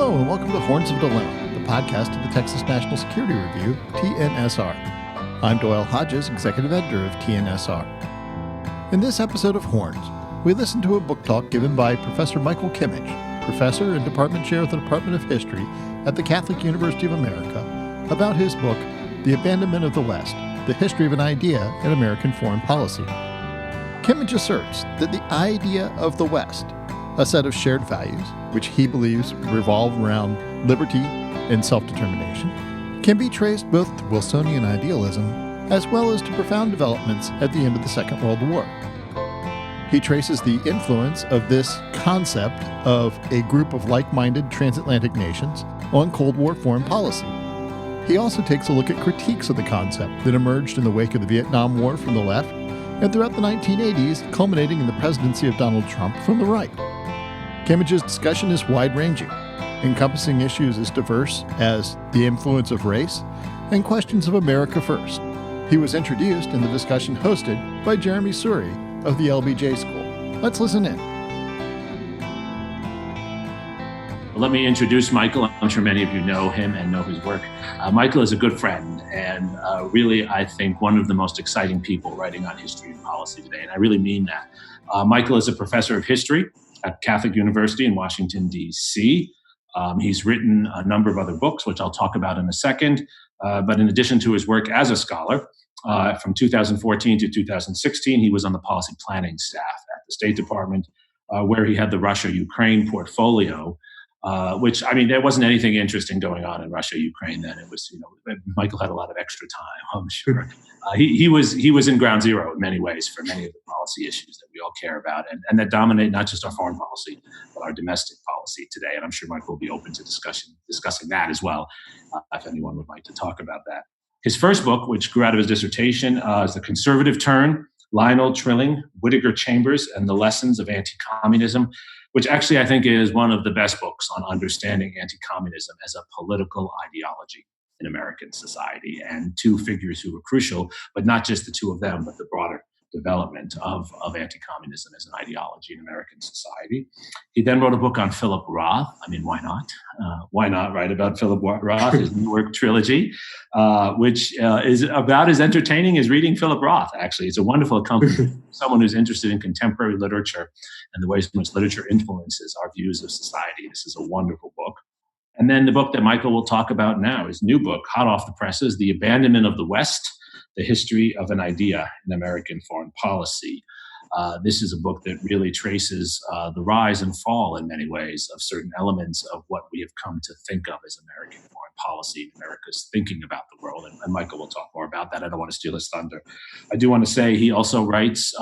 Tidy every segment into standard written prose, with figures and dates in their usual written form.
Hello and welcome to Horns of Dilemma, the podcast of the Texas National Security Review, TNSR. I'm Doyle Hodges, Executive Editor of TNSR. In this episode of Horns, we listen to a book talk given by Professor Michael Kimmage, Professor and Department Chair of the Department of History at the Catholic University of America, about his book, The Abandonment of the West, The History of an Idea in American Foreign Policy. Kimmage asserts that the idea of the West, a set of shared values, which he believes revolve around liberty and self-determination, can be traced both to Wilsonian idealism as well as to profound developments at the end of the Second World War. He traces the influence of this concept of a group of like-minded transatlantic nations on Cold War foreign policy. He also takes a look at critiques of the concept that emerged in the wake of the Vietnam War from the left and throughout the 1980s, culminating in the presidency of Donald Trump from the right. Kimmage's discussion is wide-ranging, encompassing issues as diverse as the influence of race and questions of America first. He was introduced in the discussion hosted by Jeremi Suri of the LBJ School. Let's listen in. Let me introduce Michael. I'm sure many of you know him and know his work. Michael is a good friend and really, I think, one of the most exciting people writing on history and policy today, and I really mean that. Michael is a professor of history at Catholic University in Washington, D.C. He's written a number of other books, which I'll talk about in a second. But in addition to his work as a scholar, from 2014 to 2016, he was on the policy planning staff at the State Department, where he had the Russia-Ukraine portfolio, which, I mean, there wasn't anything interesting going on in Russia, Ukraine then. It was, Michael had a lot of extra time, I'm sure. He was in ground zero in many ways for many of the policy issues that we all care about and that dominate not just our foreign policy, but our domestic policy today. And I'm sure Michael will be open to discussing that as well, if anyone would like to talk about that. His first book, which grew out of his dissertation, is The Conservative Turn, Lionel Trilling, Whittaker Chambers, and the Lessons of Anti-Communism, which actually I think is one of the best books on understanding anti-communism as a political ideology in American society, and two figures who were crucial, but not just the two of them, but the broader development of anti-communism as an ideology in American society. He then wrote a book on Philip Roth. I mean, why not? Why not write about Philip Roth, his New Work trilogy, which is about as entertaining as reading Philip Roth, actually. It's a wonderful accompaniment for someone who's interested in contemporary literature and the ways in which literature influences our views of society. This is a wonderful book. And then the book that Michael will talk about now, his new book, hot off the presses, The Abandonment of the West, The History of an Idea in American Foreign Policy. This is a book that really traces the rise and fall in many ways of certain elements of what we have come to think of as American foreign policy, America's thinking about the world. And Michael will talk more about that. I don't want to steal his thunder. I do want to say he also writes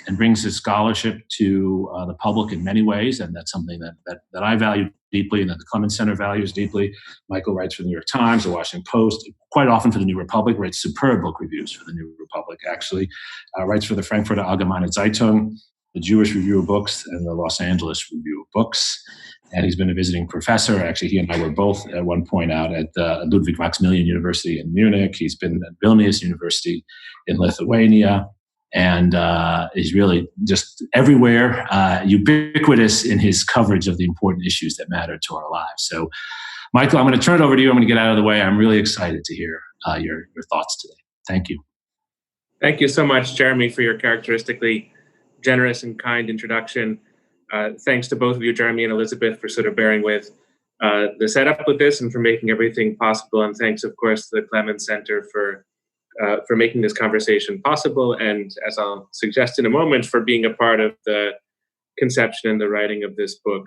and brings his scholarship to the public in many ways, and that's something that I value deeply and that the Clemens Center values deeply. Michael writes for the New York Times, the Washington Post, quite often for the New Republic, writes superb book reviews for the New Republic, actually, writes for the Frankfurter Allgemeine Zeitung, the Jewish Review of Books, and the Los Angeles Review of Books. And he's been a visiting professor. Actually, he and I were both at one point out at Ludwig Maximilian University in Munich. He's been at Vilnius University in Lithuania. And he's really just everywhere, ubiquitous in his coverage of the important issues that matter to our lives. So, Michael, I'm going to turn it over to you. I'm going to get out of the way. I'm really excited to hear your thoughts today. Thank you. Thank you so much, Jeremy, for your characteristically generous and kind introduction. Thanks to both of you, Jeremy and Elizabeth, for sort of bearing with the setup with this and for making everything possible. And thanks, of course, to the Clemens Center for making this conversation possible, and as I'll suggest in a moment, for being a part of the conception and the writing of this book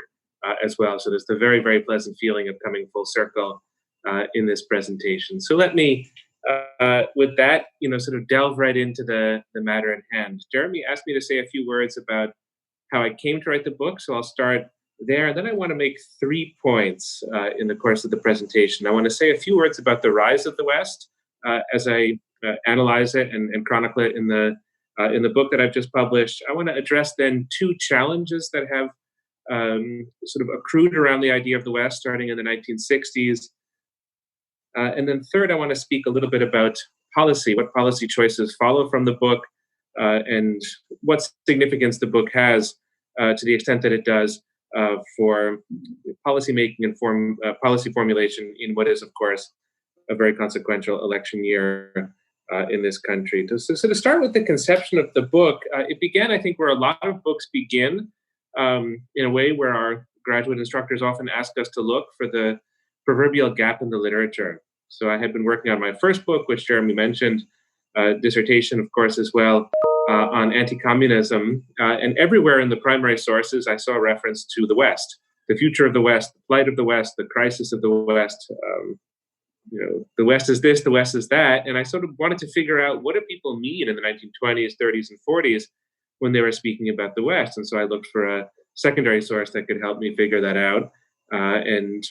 as well. So there's the very, very pleasant feeling of coming full circle in this presentation. So let me, with that, sort of delve right into the matter at hand. Jeremy asked me to say a few words about how I came to write the book, so I'll start there. Then I want to make 3 points in the course of the presentation. I want to say a few words about the rise of the West as I analyze it and chronicle it in the book that I've just published. I want to address then 2 challenges that have sort of accrued around the idea of the West starting in the 1960s. And then third, I want to speak a little bit about policy, what policy choices follow from the book, and what significance the book has to the extent that it does for policymaking and policy formulation in what is, of course, a very consequential election year in this country. So to start with the conception of the book, it began, I think, where a lot of books begin, in a way where our graduate instructors often ask us to look for the proverbial gap in the literature. So I had been working on my first book, which Jeremi mentioned, dissertation, of course, as well, on anti-communism. And everywhere in the primary sources, I saw a reference to the West, the future of the West, the plight of the West, the crisis of the West. The West is this, the West is that. And I sort of wanted to figure out, what do people mean in the 1920s, 30s, and 40s when they were speaking about the West? And so I looked for a secondary source that could help me figure that out. And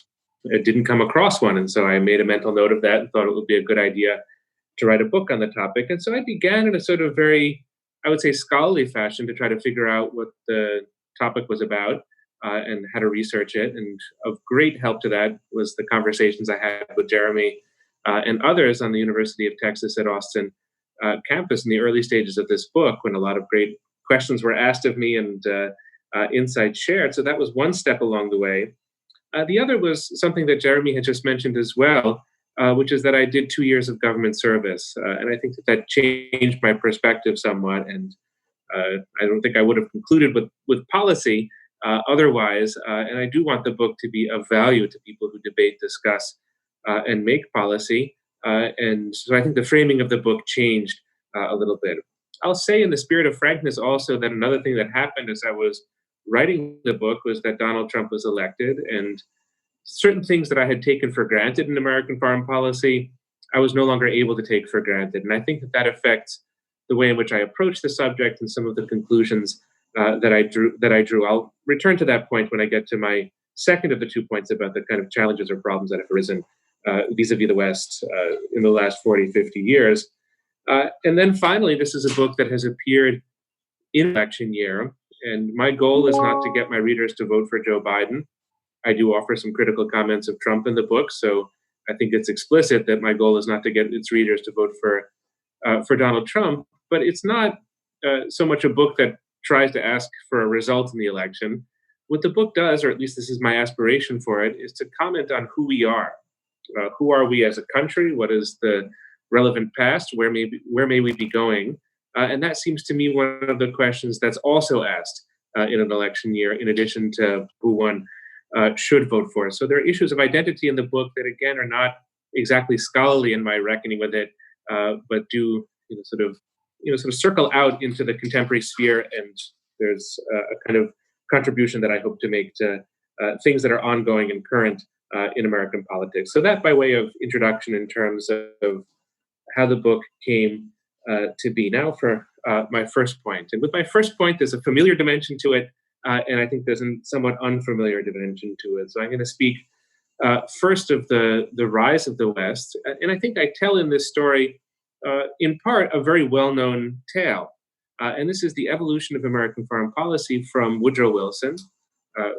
it didn't come across one. And so I made a mental note of that and thought it would be a good idea to write a book on the topic. And so I began in a sort of very, I would say, scholarly fashion to try to figure out what the topic was about and how to research it. And of great help to that was the conversations I had with Jeremi and others on the University of Texas at Austin campus in the early stages of this book, when a lot of great questions were asked of me and insights shared. So that was one step along the way. The other was something that Jeremi had just mentioned as well, which is that I did 2 years of government service. And I think that changed my perspective somewhat. And I don't think I would have concluded with policy otherwise. And I do want the book to be of value to people who debate, discuss, and make policy. And so I think the framing of the book changed a little bit. I'll say, in the spirit of frankness also, that another thing that happened as I was writing the book was that Donald Trump was elected, and certain things that I had taken for granted in American foreign policy, I was no longer able to take for granted. And I think that affects the way in which I approach the subject and some of the conclusions that I drew. I'll return to that point when I get to my second of the 2 points about the kind of challenges or problems that have arisen vis-a-vis the West in the last 40, 50 years. And then finally, this is a book that has appeared in election year. And my goal is not to get my readers to vote for Joe Biden. I do offer some critical comments of Trump in the book, so I think it's explicit that my goal is not to get its readers to vote for Donald Trump. But it's not so much a book that tries to ask for a result in the election. What the book does, or at least this is my aspiration for it, is to comment on who we are. Who are we as a country? What is the relevant past? Where may we be going? And that seems to me one of the questions that's also asked in an election year, in addition to who one should vote for. So there are issues of identity in the book that, again, are not exactly scholarly in my reckoning with it, but do sort of circle out into the contemporary sphere. And there's a kind of contribution that I hope to make to things that are ongoing and current in American politics. So that by way of introduction in terms of how the book came to be. Now for my first point. And with my first point, there's a familiar dimension to it, and I think there's a somewhat unfamiliar dimension to it. So I'm going to speak first of the rise of the West. And I think I tell in this story, in part, a very well-known tale. And this is the evolution of American foreign policy from Woodrow Wilson,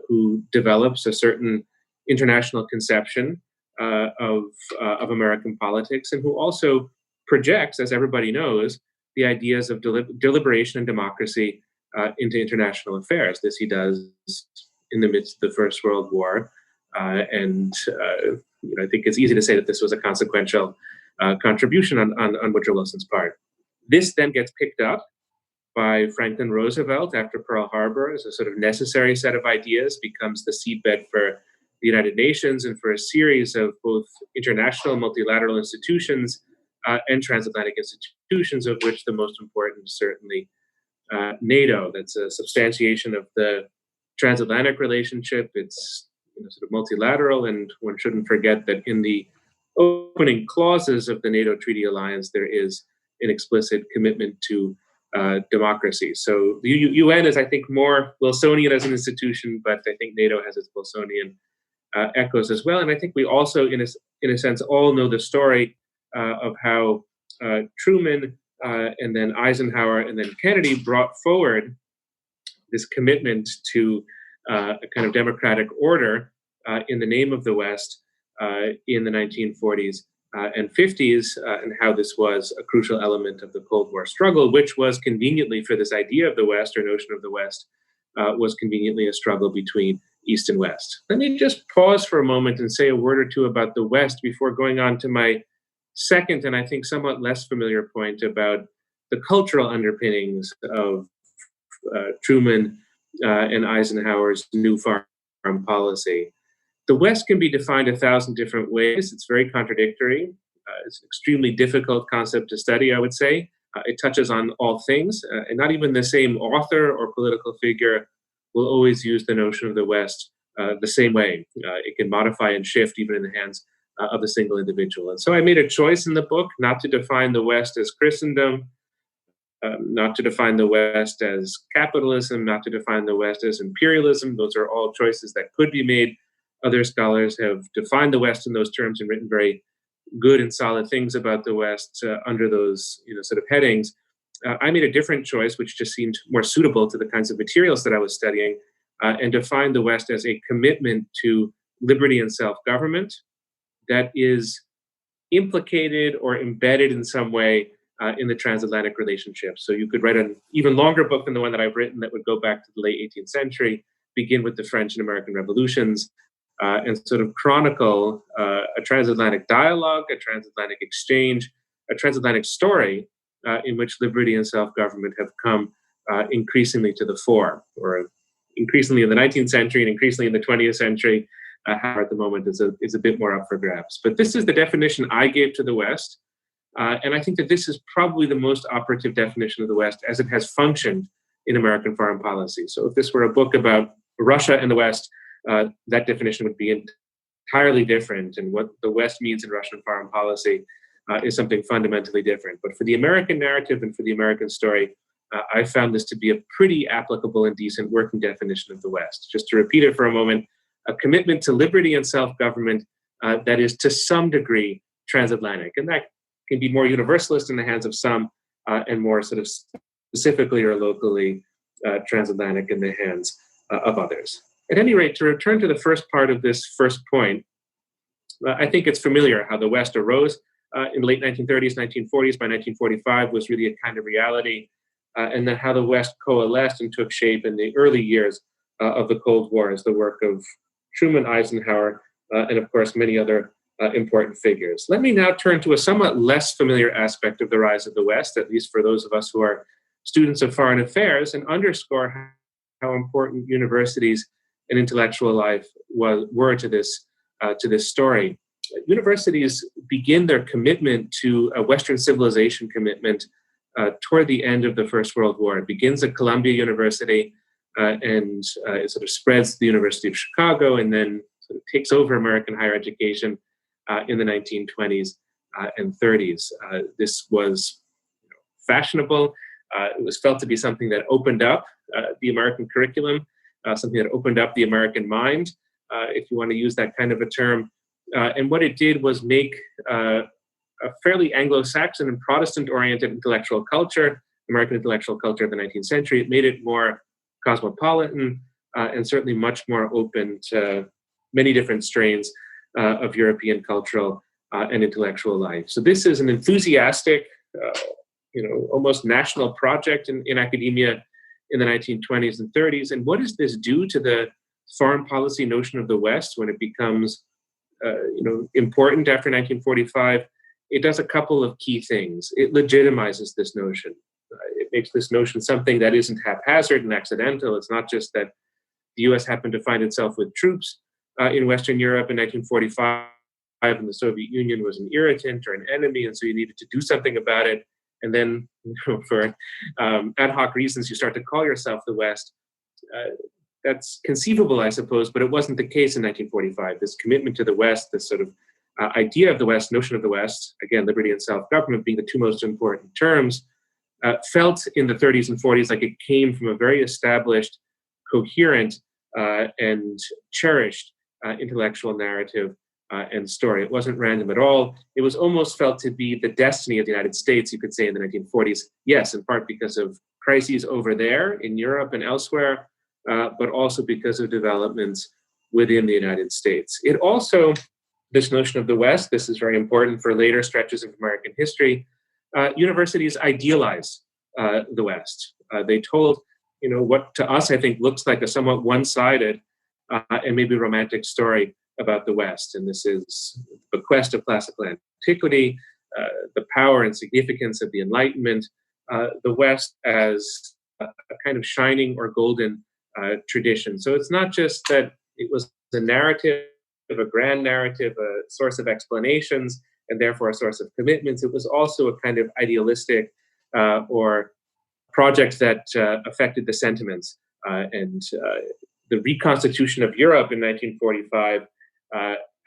who develops a certain international conception of American politics, and who also projects, as everybody knows, the ideas of deliberation and democracy into international affairs. This he does in the midst of the First World War. And I think it's easy to say that this was a consequential contribution on Woodrow Wilson's part. This then gets picked up by Franklin Roosevelt after Pearl Harbor as a sort of necessary set of ideas, becomes the seedbed for the United Nations and for a series of both international multilateral institutions and transatlantic institutions, of which the most important is certainly NATO. That's a substantiation of the transatlantic relationship. It's sort of multilateral, and one shouldn't forget that in the opening clauses of the NATO Treaty Alliance, there is an explicit commitment to democracy. So the UN is, I think, more Wilsonian as an institution, but I think NATO has its Wilsonian echoes as well. And I think we also, in a sense, all know the story of how Truman and then Eisenhower and then Kennedy brought forward this commitment to a kind of democratic order in the name of the West in the 1940s and 50s, and how this was a crucial element of the Cold War struggle, which was conveniently, for this idea of the West or notion of the West, was conveniently a struggle between East and West. Let me just pause for a moment and say a word or two about the West before going on to my second and I think somewhat less familiar point about the cultural underpinnings of Truman and Eisenhower's new foreign policy. The West can be defined 1,000 different ways. It's very contradictory. It's an extremely difficult concept to study, I would say. It touches on all things, and not even the same author or political figure will always use the notion of the West the same way. It can modify and shift even in the hands of a single individual. And so I made a choice in the book not to define the West as Christendom, not to define the West as capitalism, not to define the West as imperialism. Those are all choices that could be made. Other scholars have defined the West in those terms and written very good and solid things about the West under those sort of headings. I made a different choice, which just seemed more suitable to the kinds of materials that I was studying, and defined the West as a commitment to liberty and self-government that is implicated or embedded in some way in the transatlantic relationship. So you could write an even longer book than the one that I've written that would go back to the late 18th century, begin with the French and American revolutions, and sort of chronicle a transatlantic dialogue, a transatlantic exchange, a transatlantic story in which liberty and self-government have come increasingly to the fore, or increasingly in the 19th century and increasingly in the 20th century. However, at the moment is a bit more up for grabs. But this is the definition I gave to the West. And I think that this is probably the most operative definition of the West as it has functioned in American foreign policy. So if this were a book about Russia and the West, that definition would be entirely different. And what the West means in Russian foreign policy is something fundamentally different. But for the American narrative and for the American story, I found this to be a pretty applicable and decent working definition of the West. Just to repeat it for a moment, a commitment to liberty and self-government that is to some degree transatlantic. And that can be more universalist in the hands of some and more sort of specifically or locally transatlantic in the hands of others. At any rate, to return to the first part of this first point, I think it's familiar how the West arose in the late 1930s, 1940s. By 1945 was really a kind of reality, and then how the West coalesced and took shape in the early years of the Cold War as the work of Truman, Eisenhower, and of course many other important figures. Let me now turn to a somewhat less familiar aspect of the rise of the West, at least for those of us who are students of foreign affairs, and underscore how important universities and intellectual life were to this story. Universities begin their commitment to a Western civilization commitment toward the end of the First World War. It begins at Columbia University and it sort of spreads to the University of Chicago and then sort of takes over American higher education in the 1920s and 30s. This was fashionable. It was felt to be something that opened up the American curriculum, something that opened up the American mind, if you want to use that kind of a term. And what it did was make a fairly Anglo-Saxon and Protestant-oriented intellectual culture, American intellectual culture of the 19th century. It made it more cosmopolitan and certainly much more open to many different strains of European cultural and intellectual life. So this is an enthusiastic, almost national project in academia in the 1920s and 30s. And what does this do to the foreign policy notion of the West when it becomes important after 1945? It does a couple of key things. It legitimizes this notion. It makes this notion something that isn't haphazard and accidental. It's not just that the US happened to find itself with troops in Western Europe in 1945 and the Soviet Union was an irritant or an enemy, and so you needed to do something about it. And then for ad hoc reasons, you start to call yourself the West. That's conceivable, I suppose, but it wasn't the case in 1945. This commitment to the West, this sort of idea of the West, notion of the West, again, liberty and self-government being the two most important terms, felt in the 30s and 40s like it came from a very established, coherent, and cherished intellectual narrative and story. It wasn't random at all. It was almost felt to be the destiny of the United States, you could say, in the 1940s. Yes, in part because of crises over there in Europe and elsewhere, but also because of developments within the United States. It also, this notion of the West, this is very important for later stretches of American history, universities idealize the West. They told, what to us, I think, looks like a somewhat one-sided and maybe romantic story about the West. And this is the bequest of classical antiquity, the power and significance of the Enlightenment, the West as a kind of shining or golden tradition. So it's not just that it was a narrative, a grand narrative, a source of explanations, and therefore a source of commitments. It was also a kind of idealistic or project that affected the sentiments. And the reconstitution of Europe in 1945,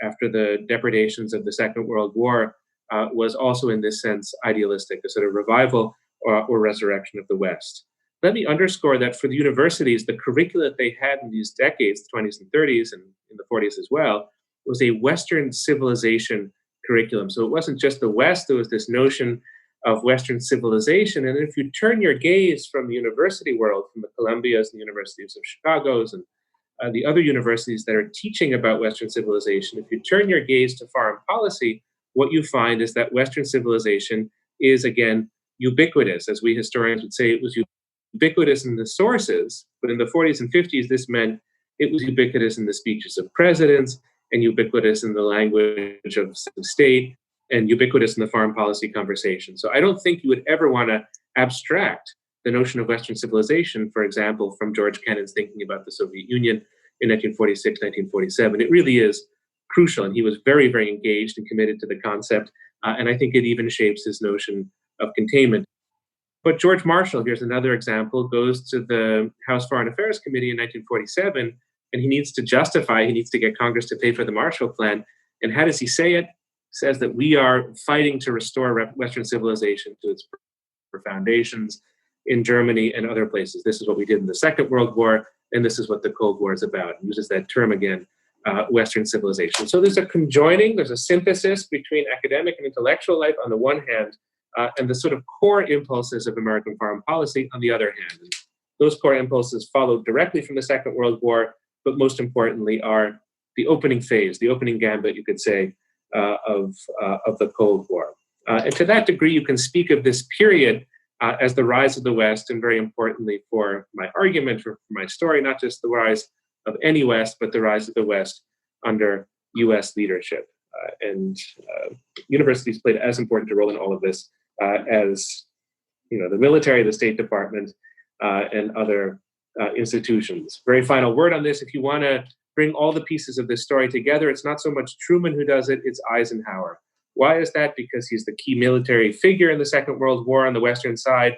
after the depredations of the Second World War, was also in this sense idealistic, a sort of revival or resurrection of the West. Let me underscore that for the universities, the curricula that they had in these decades, the 20s and 30s, and in the 40s as well, was a Western civilization curriculum. So it wasn't just the West, there was this notion of Western civilization. And if you turn your gaze from the university world, from the Columbias and the universities of Chicago's and the other universities that are teaching about Western civilization, if you turn your gaze to foreign policy, what you find is that Western civilization is, again, ubiquitous. As we historians would say, it was ubiquitous in the sources, but in the 40s and 50s, this meant it was ubiquitous in the speeches of presidents and ubiquitous in the language of state and ubiquitous in the foreign policy conversation. So I don't think you would ever want to abstract the notion of Western civilization, for example, from George Kennan's thinking about the Soviet Union in 1946, 1947. It really is crucial, and he was very, very engaged and committed to the concept, and I think it even shapes his notion of containment. But George Marshall, here's another example, goes to the House Foreign Affairs Committee in 1947, and he needs to get Congress to pay for the Marshall Plan. And how does he say it? He says that we are fighting to restore Western civilization to its foundations in Germany and other places. This is what we did in the Second World War, and this is what the Cold War is about. He uses that term again, Western civilization. So there's a conjoining, there's a synthesis between academic and intellectual life on the one hand, and the sort of core impulses of American foreign policy on the other hand. And those core impulses followed directly from the Second World War, but most importantly are the opening phase, the opening gambit, you could say, of the Cold War. And to that degree, you can speak of this period as the rise of the West, and very importantly for my argument, for my story, not just the rise of any West, but the rise of the West under U.S. leadership. And universities played as important a role in all of this as the military, the State Department, and other institutions. Very final word on this: if you want to bring all the pieces of this story together, it's not so much Truman who does it, it's Eisenhower. Why is that? Because he's the key military figure in the Second World War on the Western side.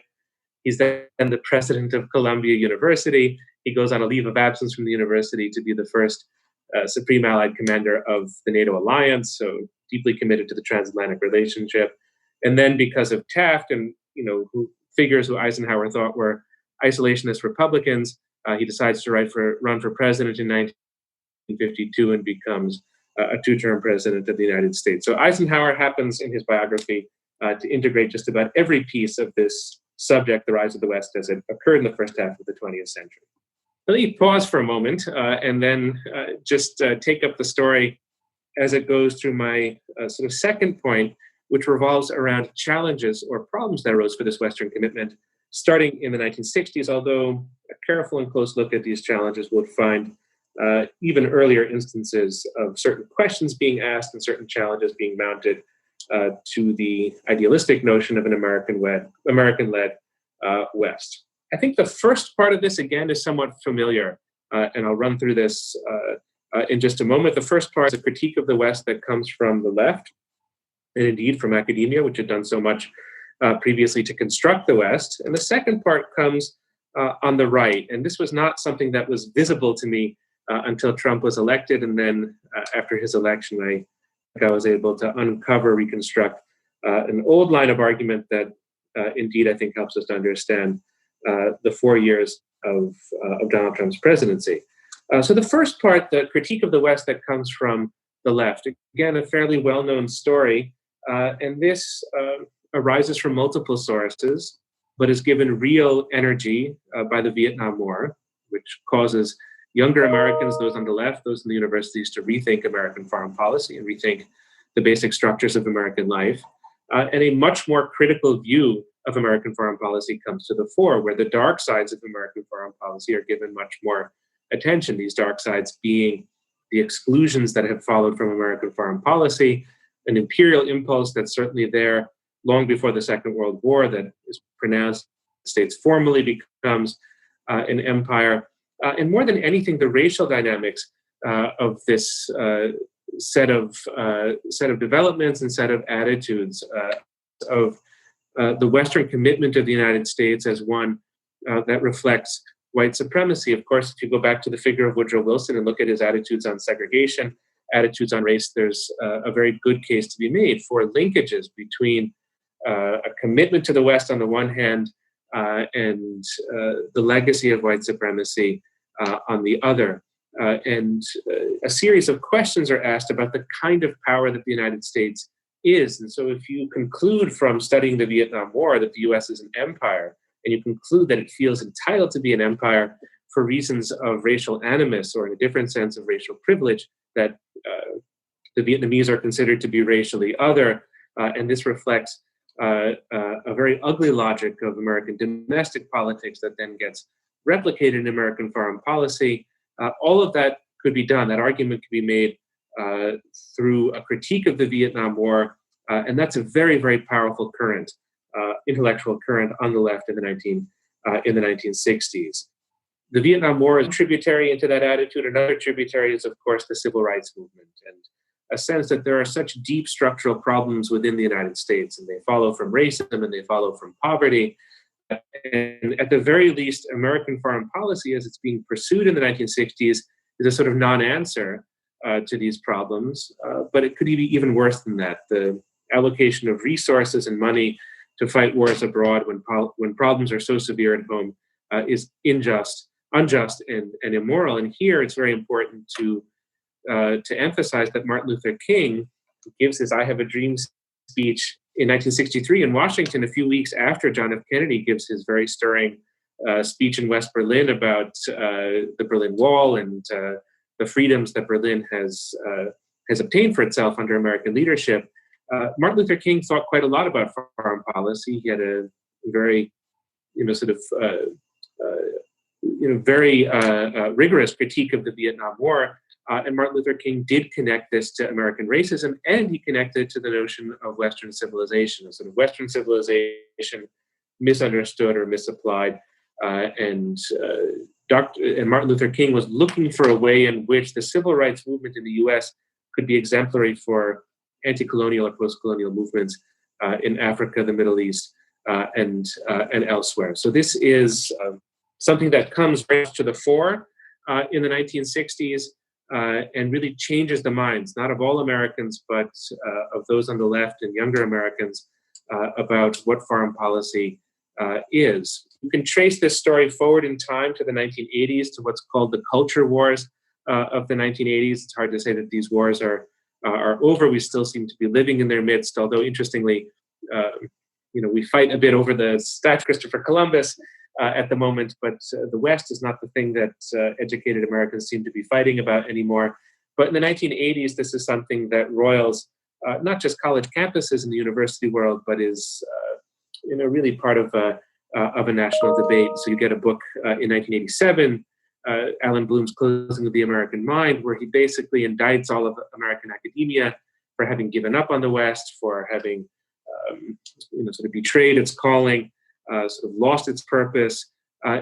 He's then the president of Columbia University. He goes on a leave of absence from the university to be the first Supreme Allied Commander of the NATO alliance, so deeply committed to the transatlantic relationship. And then because of Taft and figures who Eisenhower thought were isolationist Republicans, he decides to run for president in 1952 and becomes a two-term president of the United States. So Eisenhower happens in his biography to integrate just about every piece of this subject, the rise of the West, as it occurred in the first half of the 20th century. Let me pause for a moment and then just take up the story as it goes through my sort of second point, which revolves around challenges or problems that arose for this Western commitment starting in the 1960s, although a careful and close look at these challenges will find even earlier instances of certain questions being asked and certain challenges being mounted to the idealistic notion of an American-led West. I think the first part of this, again, is somewhat familiar, and I'll run through this in just a moment. The first part is a critique of the West that comes from the left, and indeed from academia, which had done so much previously to construct the West. And the second part comes on the right, and this was not something that was visible to me until Trump was elected, and then after his election, I was able to reconstruct an old line of argument that indeed I think helps us to understand the 4 years of Donald Trump's presidency. So the first part, the critique of the West that comes from the left, again, a fairly well-known story, and this arises from multiple sources, but is given real energy by the Vietnam War, which causes younger Americans, those on the left, those in the universities, to rethink American foreign policy and rethink the basic structures of American life. And a much more critical view of American foreign policy comes to the fore, where the dark sides of American foreign policy are given much more attention, these dark sides being the exclusions that have followed from American foreign policy, an imperial impulse that's certainly there long before the Second World War that is pronounced the States formally becomes an empire, and more than anything, the racial dynamics of this set of developments and set of attitudes of the Western commitment of the United States as one that reflects white supremacy. Of course, if you go back to the figure of Woodrow Wilson and look at his attitudes on segregation, attitudes on race, there's a very good case to be made for linkages between a commitment to the West on the one hand and the legacy of white supremacy on the other. And a series of questions are asked about the kind of power that the United States is. And so if you conclude from studying the Vietnam War that the US is an empire, and you conclude that it feels entitled to be an empire for reasons of racial animus, or in a different sense of racial privilege, that the Vietnamese are considered to be racially other, and this reflects a very ugly logic of American domestic politics that then gets replicated in American foreign policy. All of that could be done. That argument could be made through a critique of the Vietnam War, and that's a very, very powerful current, intellectual current on the left in the 1960s. The Vietnam War is a tributary into that attitude. Another tributary is, of course, the civil rights movement, and a sense that there are such deep structural problems within the United States, and they follow from racism and they follow from poverty. And at the very least, American foreign policy, as it's being pursued in the 1960s, is a sort of non-answer to these problems. But it could be even worse than that. The allocation of resources and money to fight wars abroad when problems are so severe at home is unjust, and immoral. And here, it's very important to emphasize that Martin Luther King gives his "I Have a Dream" speech in 1963 in Washington, a few weeks after John F. Kennedy gives his very stirring speech in West Berlin about the Berlin Wall and the freedoms that Berlin has obtained for itself under American leadership. Martin Luther King thought quite a lot about foreign policy. He had a very, very rigorous critique of the Vietnam War. And Martin Luther King did connect this to American racism, and he connected it to the notion of Western civilization, a sort of Western civilization misunderstood or misapplied. And Martin Luther King was looking for a way in which the civil rights movement in the U.S. could be exemplary for anti-colonial or post-colonial movements in Africa, the Middle East, and elsewhere. So this is something that comes right to the fore in the 1960s. And really changes the minds, not of all Americans, but of those on the left and younger Americans about what foreign policy is. You can trace this story forward in time to the 1980s, to what's called the culture wars of the 1980s. It's hard to say that these wars are over. We still seem to be living in their midst, although interestingly, we fight a bit over the statue of Christopher Columbus at the moment, but the West is not the thing that educated Americans seem to be fighting about anymore. But in the 1980s, this is something that roils not just college campuses in the university world, but is really part of a national debate. So you get a book in 1987, Alan Bloom's Closing of the American Mind, where he basically indicts all of American academia for having given up on the West, for having sort of betrayed its calling, sort of lost its purpose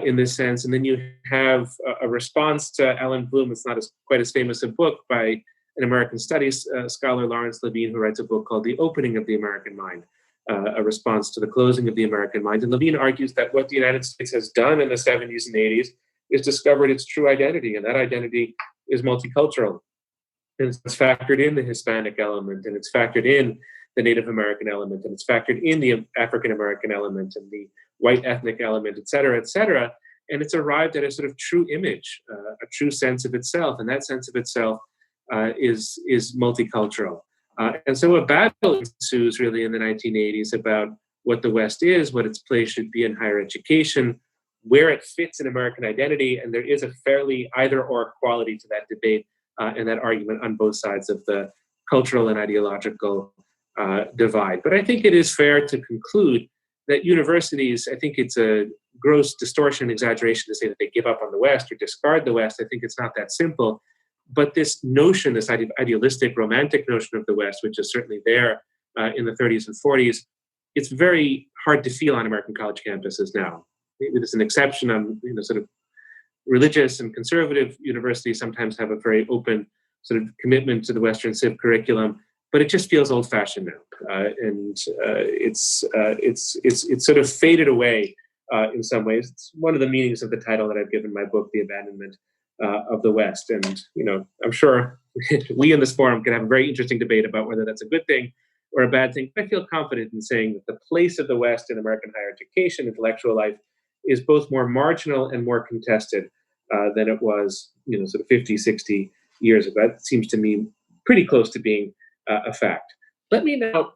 in this sense. And then you have a response to Alan Bloom. It's not quite as famous a book by an American studies scholar, Lawrence Levine, who writes a book called The Opening of the American Mind, a response to the closing of the American mind. And Levine argues that what the United States has done in the 70s and 80s is discovered its true identity, and that identity is multicultural. And it's factored in the Hispanic element, and it's factored in the Native American element, and it's factored in the African American element and the white ethnic element, et cetera, et cetera. And it's arrived at a sort of true image, a true sense of itself. And that sense of itself is multicultural. And so a battle ensues really in the 1980s about what the West is, what its place should be in higher education, where it fits in American identity. And there is a fairly either-or quality to that debate and that argument on both sides of the cultural and ideological divide. But I think it is fair to conclude that universities, I think it's a gross distortion and exaggeration to say that they give up on the West or discard the West. I think it's not that simple. But this notion, this idealistic, romantic notion of the West, which is certainly there in the 30s and 40s, it's very hard to feel on American college campuses now. Maybe there's an exception on, sort of religious and conservative universities sometimes have a very open sort of commitment to the Western civ curriculum, but it just feels old-fashioned now, and it's sort of faded away in some ways. It's one of the meanings of the title that I've given my book, The Abandonment of the West. And, I'm sure we in this forum can have a very interesting debate about whether that's a good thing or a bad thing. But I feel confident in saying that the place of the West in American higher education, intellectual life, is both more marginal and more contested than it was, sort of 50, 60 years ago. That seems to me pretty close to being a fact. Let me now,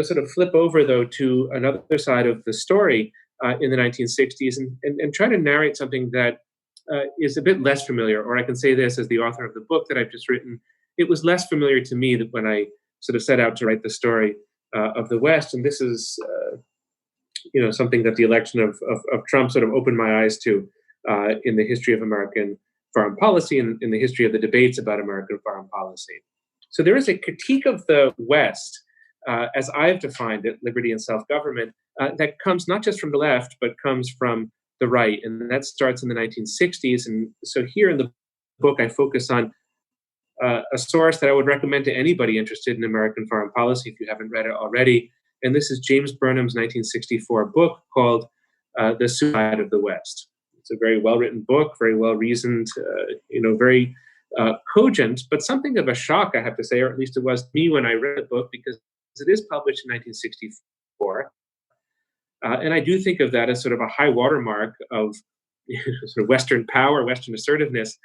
sort of flip over, though, to another side of the story in the 1960s and try to narrate something that is a bit less familiar, or I can say this as the author of the book that I've just written. It was less familiar to me that when I sort of set out to write the story of the West, and this is, something that the election of Trump sort of opened my eyes to in the history of American foreign policy and in the history of the debates about American foreign policy. So there is a critique of the West, as I've defined it, liberty and self-government, that comes not just from the left, but comes from the right. And that starts in the 1960s. And so here in the book, I focus on a source that I would recommend to anybody interested in American foreign policy if you haven't read it already. And this is James Burnham's 1964 book called The Suicide of the West. It's a very well-written book, very well-reasoned, very cogent, but something of a shock, I have to say, or at least it was to me when I read the book, because it is published in 1964. And I do think of that as sort of a high watermark of sort of Western power, Western assertiveness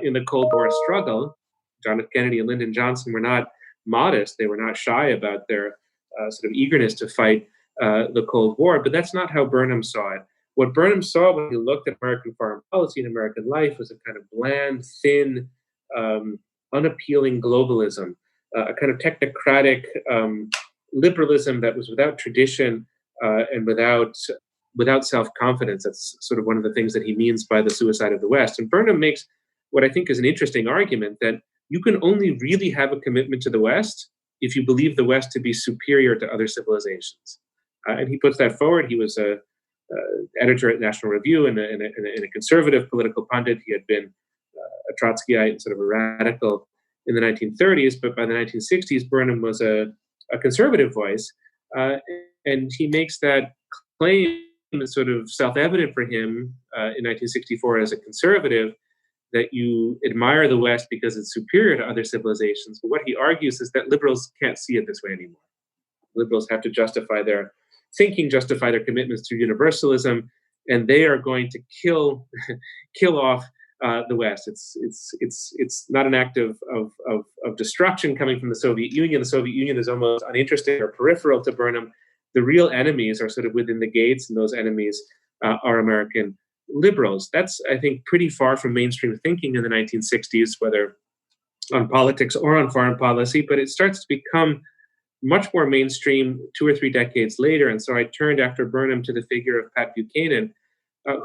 in the Cold War struggle. John F. Kennedy and Lyndon Johnson were not modest. They were not shy about their sort of eagerness to fight the Cold War, but that's not how Burnham saw it. What Burnham saw when he looked at American foreign policy and American life was a kind of bland, thin, unappealing globalism, a kind of technocratic liberalism that was without tradition and without self-confidence. That's sort of one of the things that he means by the suicide of the West. And Burnham makes what I think is an interesting argument that you can only really have a commitment to the West if you believe the West to be superior to other civilizations. And he puts that forward. He was a editor at National Review and a conservative political pundit. He had been a Trotskyite and sort of a radical in the 1930s, but by the 1960s, Burnham was a conservative voice. And he makes that claim as sort of self-evident for him in 1964 as a conservative, that you admire the West because it's superior to other civilizations. But what he argues is that liberals can't see it this way anymore. Liberals have to justify their thinking, justify their commitments through universalism, and they are going to kill off the West. It's not an act of destruction coming from the Soviet Union. The Soviet Union is almost uninteresting or peripheral to Burnham. The real enemies are sort of within the gates, and those enemies are American liberals. That's, I think, pretty far from mainstream thinking in the 1960s, whether on politics or on foreign policy, but it starts to become much more mainstream 2 or 3 decades later. And so I turned after Burnham to the figure of Pat Buchanan,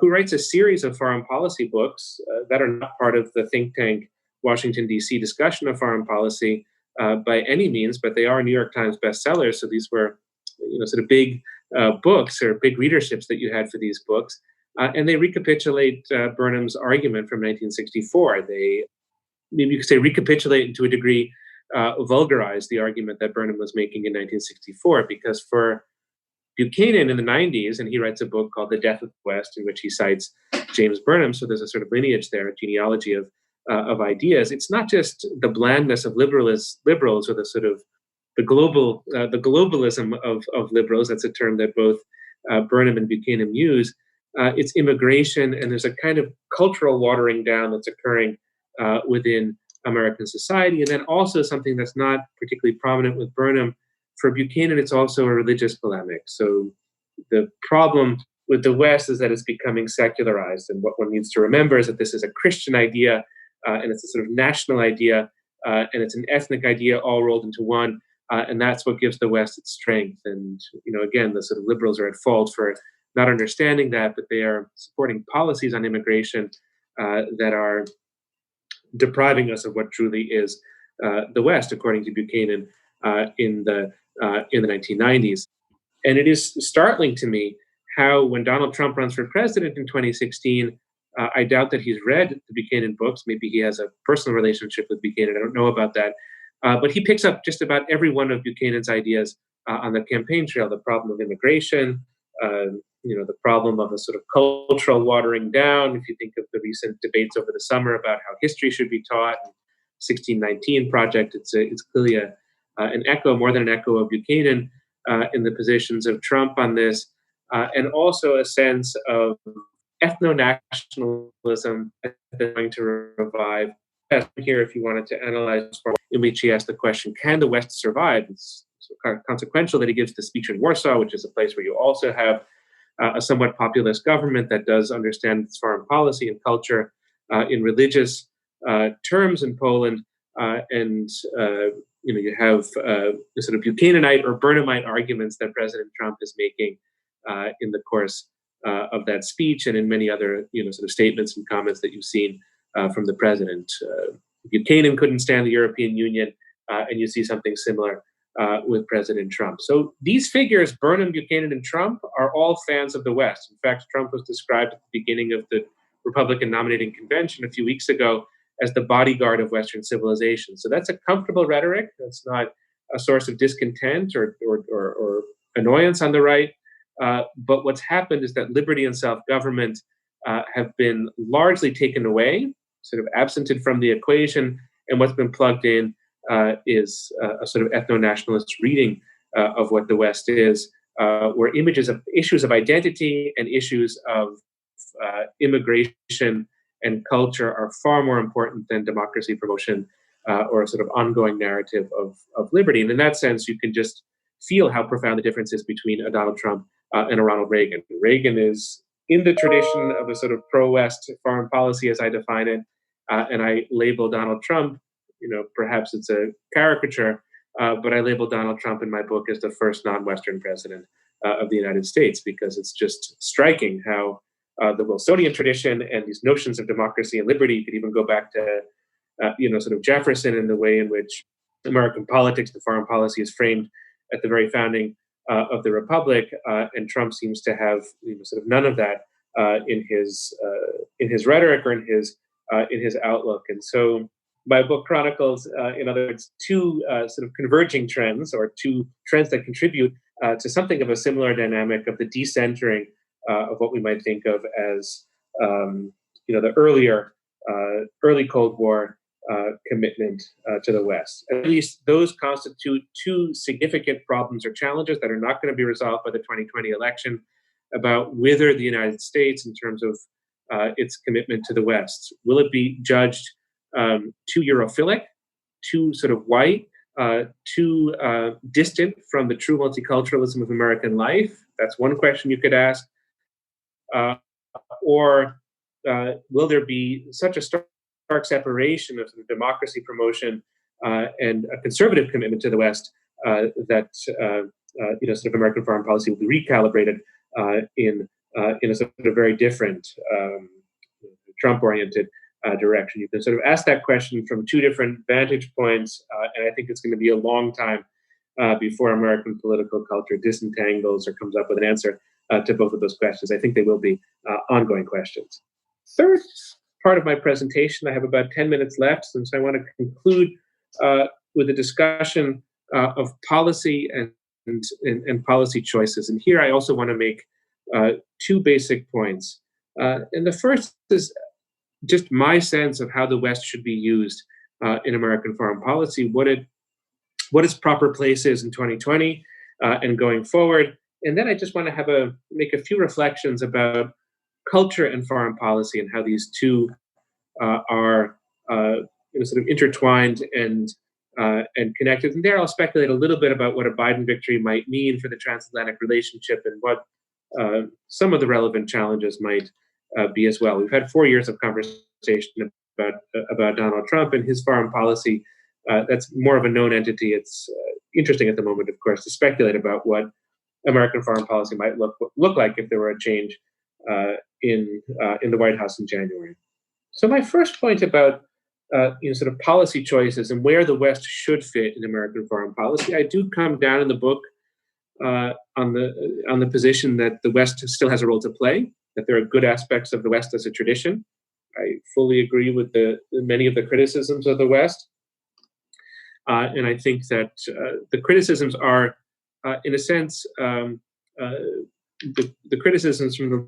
who writes a series of foreign policy books that are not part of the think tank Washington, D.C. discussion of foreign policy by any means, but they are New York Times bestsellers. So these were, sort of big books or big readerships that you had for these books. And they recapitulate Burnham's argument from 1964. They, maybe you could say, recapitulate and to a degree vulgarize the argument that Burnham was making in 1964, because for Buchanan in the 90s, and he writes a book called The Death of the West, in which he cites James Burnham. So there's a sort of lineage there, a genealogy of ideas. It's not just the blandness of liberals or the sort of the globalism of liberals. That's a term that both Burnham and Buchanan use. It's immigration, and there's a kind of cultural watering down that's occurring within American society. And then also something that's not particularly prominent with Burnham. For Buchanan, it's also a religious polemic. So the problem with the West is that it's becoming secularized. And what one needs to remember is that this is a Christian idea, and it's a sort of national idea, and it's an ethnic idea all rolled into one. And that's what gives the West its strength. And, again, the sort of liberals are at fault for not understanding that, but they are supporting policies on immigration that are depriving us of what truly is the West, according to Buchanan in the 1990s. And it is startling to me how, when Donald Trump runs for president in 2016, I doubt that he's read the Buchanan books. Maybe he has a personal relationship with Buchanan. I don't know about that. But he picks up just about every one of Buchanan's ideas on the campaign trail: the problem of immigration, the problem of a sort of cultural watering down. If you think of the recent debates over the summer about how history should be taught, 1619 project, it's clearly an echo, more than an echo, of Buchanan in the positions of Trump on this, and also a sense of ethno-nationalism that's going to revive. Here, if you wanted to analyze, in which he asked the question, can the West survive? It's consequential that he gives the speech in Warsaw, which is a place where you also have a somewhat populist government that does understand its foreign policy and culture in religious terms in Poland. You have the sort of Buchananite or Burnhamite arguments that President Trump is making in the course of that speech and in many other sort of statements and comments that you've seen from the president. Buchanan couldn't stand the European Union, and you see something similar with President Trump. So these figures, Burnham, Buchanan, and Trump, are all fans of the West. In fact, Trump was described at the beginning of the Republican nominating convention a few weeks ago as the bodyguard of Western civilization. So that's a comfortable rhetoric. That's not a source of discontent or annoyance on the right. But what's happened is that liberty and self-government have been largely taken away, sort of absented from the equation, and what's been plugged in is a sort of ethno-nationalist reading of what the West is, where issues of identity and issues of immigration and culture are far more important than democracy promotion or a sort of ongoing narrative of liberty. And in that sense, you can just feel how profound the difference is between a Donald Trump and a Ronald Reagan. Reagan is in the tradition of a sort of pro-West foreign policy, as I define it, and I label Donald Trump, perhaps it's a caricature, but I label Donald Trump in my book as the first non-Western president of the United States, because it's just striking how the Wilsonian tradition and these notions of democracy and liberty could even go back to, sort of Jefferson, in the way in which American politics, the foreign policy, is framed at the very founding of the Republic, and Trump seems to have sort of none of that in his rhetoric or in his outlook. And so my book chronicles, in other words, two sort of converging trends, or two trends that contribute to something of a similar dynamic of the decentering of what we might think of as the early Cold War commitment to the West. At least those constitute two significant problems or challenges that are not going to be resolved by the 2020 election, about whether the United States, in terms of its commitment to the West, will it be judged too Europhilic, too sort of white, too distant from the true multiculturalism of American life? That's one question you could ask. Or will there be such a stark separation of democracy promotion and a conservative commitment to the West that sort of American foreign policy will be recalibrated in a sort of very different Trump-oriented direction? You can sort of ask that question from two different vantage points, and I think it's going to be a long time before American political culture disentangles or comes up with an answer to both of those questions. I think they will be ongoing questions. Third part of my presentation, I have about 10 minutes left, since I want to conclude with a discussion of policy and policy choices. And here I also want to make two basic points. And the first is just my sense of how the West should be used in American foreign policy, what its proper place is in 2020 and going forward. And then I just want to make a few reflections about culture and foreign policy and how these two are sort of intertwined and connected. And there I'll speculate a little bit about what a Biden victory might mean for the transatlantic relationship and what some of the relevant challenges might be as well. We've had 4 years of conversation about Donald Trump and his foreign policy. That's more of a known entity. It's interesting at the moment, of course, to speculate about what American foreign policy might look like if there were a change in the White House in January. So my first point about sort of policy choices and where the West should fit in American foreign policy, I do come down in the book on the position that the West still has a role to play, that there are good aspects of the West as a tradition. I fully agree with many of the criticisms of the West. And I think that the criticisms are, in a sense, the criticisms from the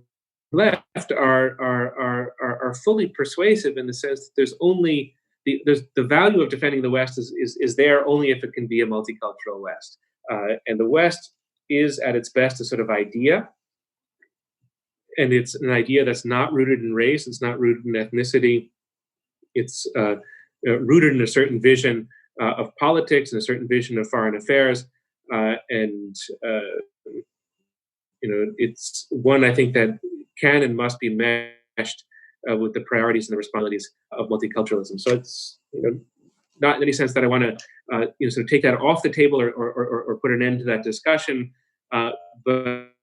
left are fully persuasive in the sense that there's only the value of defending the West is there only if it can be a multicultural West. And the West is at its best a sort of idea. And it's an idea that's not rooted in race. It's not rooted in ethnicity. It's rooted in a certain vision of politics and a certain vision of foreign affairs. It's one I think that can and must be meshed with the priorities and the responsibilities of multiculturalism. So it's not in any sense that I want to sort of take that off the table or put an end to that discussion, but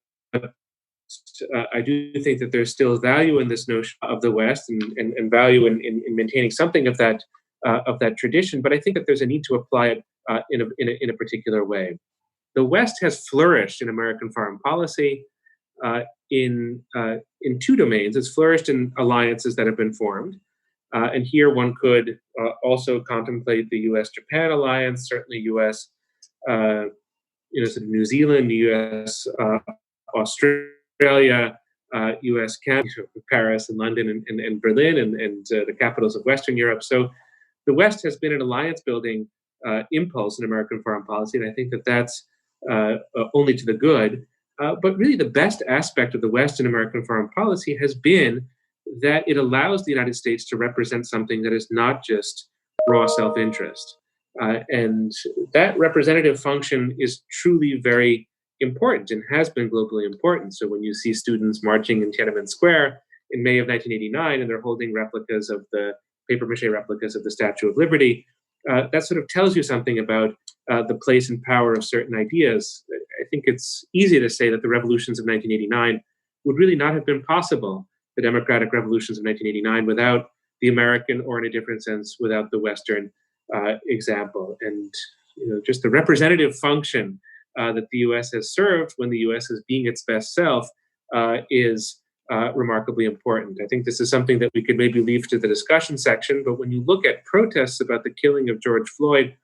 I do think that there's still value in this notion of the West and value in maintaining something of that tradition. But I think that there's a need to apply it in a particular way. The West has flourished in American foreign policy in two domains. It's flourished in alliances that have been formed. And here one could also contemplate the U.S.-Japan alliance, certainly U.S., sort of New Zealand, U.S., Australia, U.S., Canada, Paris and London and Berlin and the capitals of Western Europe. So the West has been an alliance-building impulse in American foreign policy, and I think that that's only to the good. But really the best aspect of the West in American foreign policy has been that it allows the United States to represent something that is not just raw self-interest. And that representative function is truly very important and has been globally important. So when you see students marching in Tiananmen Square in May of 1989 and they're holding replicas of the papier-mâché replicas of the Statue of Liberty, that sort of tells you something about the place and power of certain ideas. I think it's easy to say that the revolutions of 1989 would really not have been possible, the democratic revolutions of 1989, without the American, or in a different sense, without the Western example. And just the representative function that the U.S. has served when the U.S. is being its best self is remarkably important. I think this is something that we could maybe leave to the discussion section, but when you look at protests about the killing of George Floyd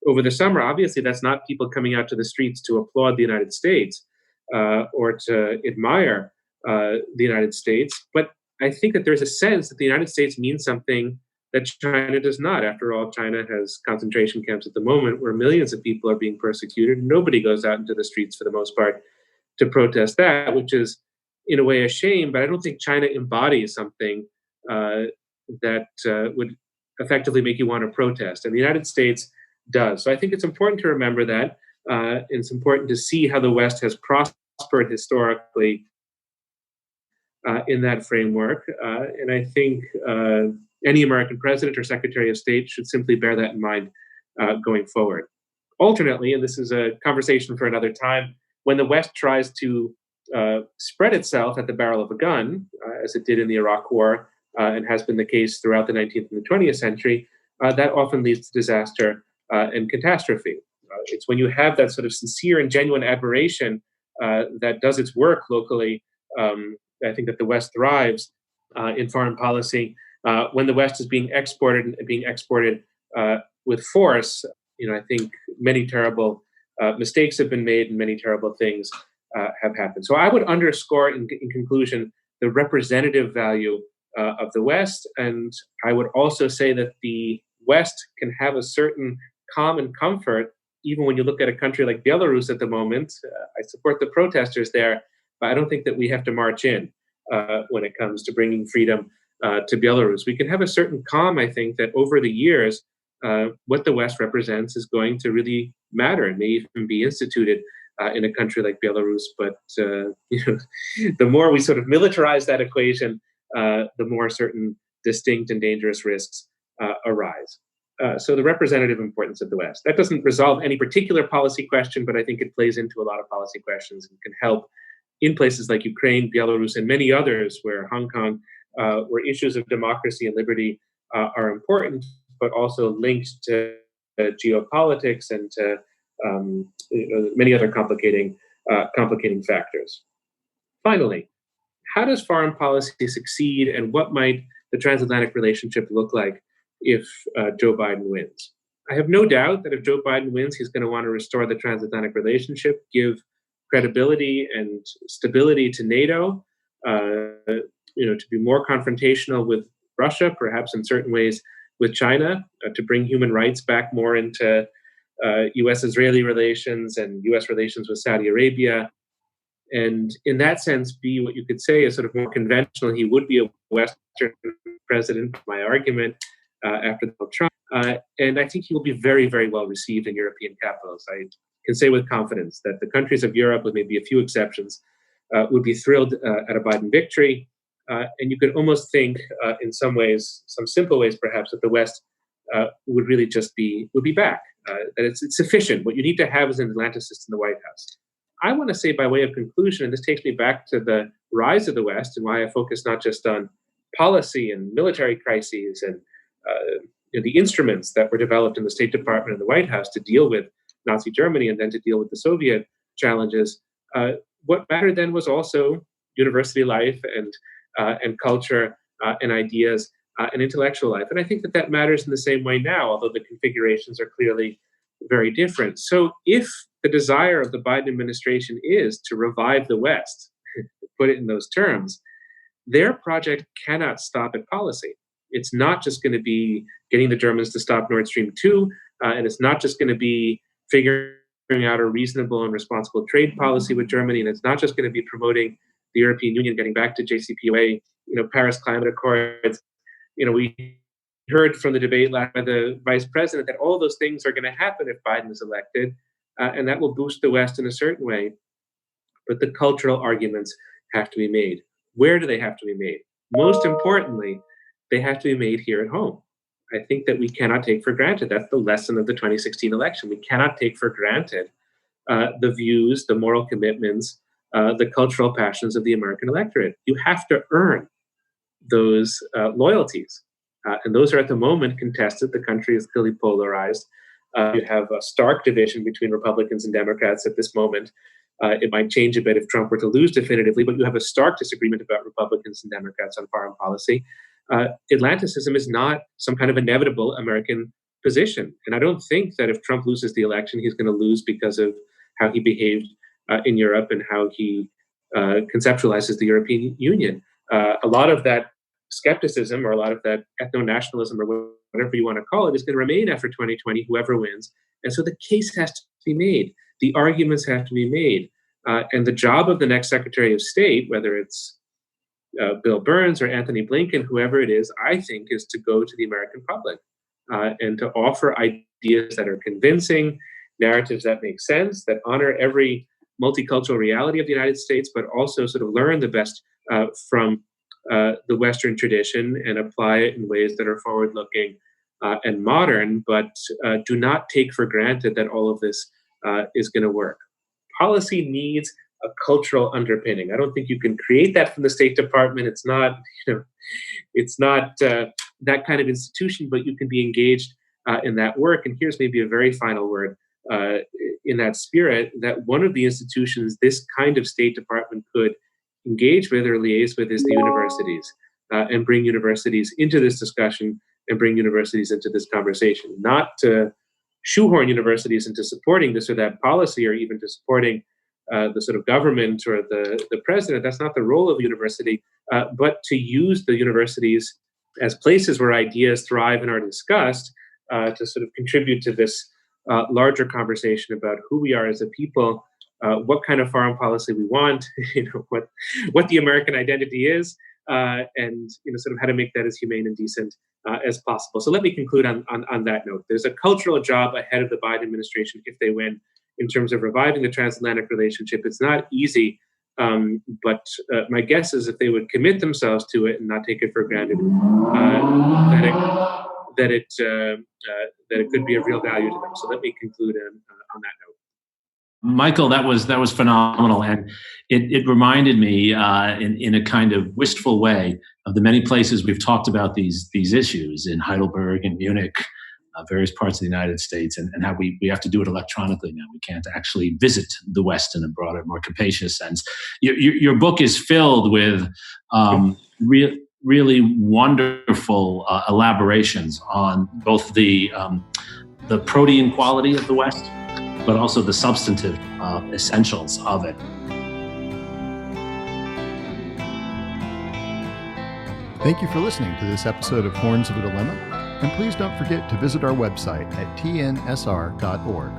over the summer, obviously that's not people coming out to the streets to applaud the United States or to admire the United States, but I think that there's a sense that the United States means something that China does not. After all, China has concentration camps at the moment where millions of people are being persecuted. Nobody goes out into the streets for the most part to protest that, which is in a way a shame, but I don't think China embodies something that would effectively make you want to protest. And the United States does. So I think it's important to remember that. It's important to see how the West has prospered historically in that framework. And I think any American president or secretary of state should simply bear that in mind going forward. Alternately, and this is a conversation for another time, when the West tries to spread itself at the barrel of a gun, as it did in the Iraq War and has been the case throughout the 19th and the 20th century, that often leads to disaster and catastrophe. It's when you have that sort of sincere and genuine admiration that does its work locally. I think that the West thrives in foreign policy. When the West is being exported with force, I think many terrible mistakes have been made and many terrible things have happened. So I would underscore, in conclusion, the representative value of the West. And I would also say that the West can have a certain calm and comfort, even when you look at a country like Belarus at the moment. I support the protesters there, but I don't think that we have to march in when it comes to bringing freedom to Belarus. We can have a certain calm, I think, that over the years, what the West represents is going to really matter and may even be instituted in a country like Belarus. But the more we sort of militarize that equation, the more certain distinct and dangerous risks arise. So the representative importance of the West. That doesn't resolve any particular policy question, but I think it plays into a lot of policy questions and can help in places like Ukraine, Belarus, and many others where Hong Kong, where issues of democracy and liberty are important, but also linked to geopolitics and to many other complicating factors. Finally, how does foreign policy succeed, and what might the transatlantic relationship look like if Joe Biden wins? I have no doubt that if Joe Biden wins, he's going to want to restore the transatlantic relationship, give credibility and stability to NATO, to be more confrontational with Russia, perhaps in certain ways with China, to bring human rights back more into U.S.-Israeli relations and U.S. relations with Saudi Arabia. And in that sense, be what you could say is sort of more conventional. He would be a Western president, my argument, after Donald Trump. And I think he will be very, very well received in European capitals. I can say with confidence that the countries of Europe, with maybe a few exceptions, would be thrilled at a Biden victory. And you could almost think, in some ways, some simple ways perhaps, that the West would really just be back. That it's sufficient. What you need to have is an Atlanticist in the White House. I want to say, by way of conclusion, and this takes me back to the rise of the West and why I focus not just on policy and military crises and the instruments that were developed in the State Department and the White House to deal with Nazi Germany and then to deal with the Soviet challenges. What mattered then was also university life and culture and ideas and intellectual life. And I think that matters in the same way now, although the configurations are clearly very different. So if the desire of the Biden administration is to revive the West, put it in those terms, their project cannot stop at policy. It's not just going to be getting the Germans to stop Nord Stream 2, and it's not just going to be figuring out a reasonable and responsible trade policy with Germany, and it's not just going to be promoting the European Union getting back to JCPOA, Paris Climate Accords. We heard from the debate by the vice president that all those things are going to happen if Biden is elected, and that will boost the West in a certain way. But the cultural arguments have to be made. Where do they have to be made? Most importantly, they have to be made here at home. I think that we cannot take for granted. That's the lesson of the 2016 election. We cannot take for granted the views, the moral commitments, the cultural passions of the American electorate. You have to earn those loyalties. And those are at the moment contested. The country is clearly polarized. You have a stark division between Republicans and Democrats at this moment. It might change a bit if Trump were to lose definitively, but you have a stark disagreement about Republicans and Democrats on foreign policy. Atlanticism is not some kind of inevitable American position. And I don't think that if Trump loses the election, he's going to lose because of how he behaved in Europe and how he conceptualizes the European Union. A lot of that skepticism or a lot of that ethno-nationalism or whatever you want to call it is going to remain after 2020, whoever wins. And so the case has to be made. The arguments have to be made. And the job of the next Secretary of State, whether it's Bill Burns or Anthony Blinken, whoever it is, I think is to go to the American public and to offer ideas that are convincing, narratives that make sense, that honor every multicultural reality of the United States, but also sort of learn the best from the Western tradition and apply it in ways that are forward-looking and modern, but do not take for granted that all of this is going to work. Policy needs a cultural underpinning. I don't think you can create that from the State Department. It's not, that kind of institution, but you can be engaged in that work. And here's maybe a very final word in that spirit, that one of the institutions this kind of State Department could engage with or liaise with is the universities, and bring universities into this discussion and bring universities into this conversation, not to shoehorn universities into supporting this or that policy or even to supporting the sort of government or the president. That's not the role of the university, but to use the universities as places where ideas thrive and are discussed to sort of contribute to this larger conversation about who we are as a people, what kind of foreign policy we want, what the American identity is, and sort of how to make that as humane and decent as possible. So let me conclude on that note. There's a cultural job ahead of the Biden administration if they win in terms of reviving the transatlantic relationship. It's not easy, but my guess is if they would commit themselves to it and not take it for granted, that it could be of real value to them. So let me conclude on that note. Michael, that was phenomenal, and it reminded me in a kind of wistful way of the many places we've talked about these issues in Heidelberg and Munich, various parts of the United States, and how we have to do it electronically now. We can't actually visit the West in a broader, more capacious sense. Your book is filled with really wonderful elaborations on both the protein quality of the West, but also the substantive essentials of it. Thank you for listening to this episode of Horns of a Dilemma, and please don't forget to visit our website at tnsr.org.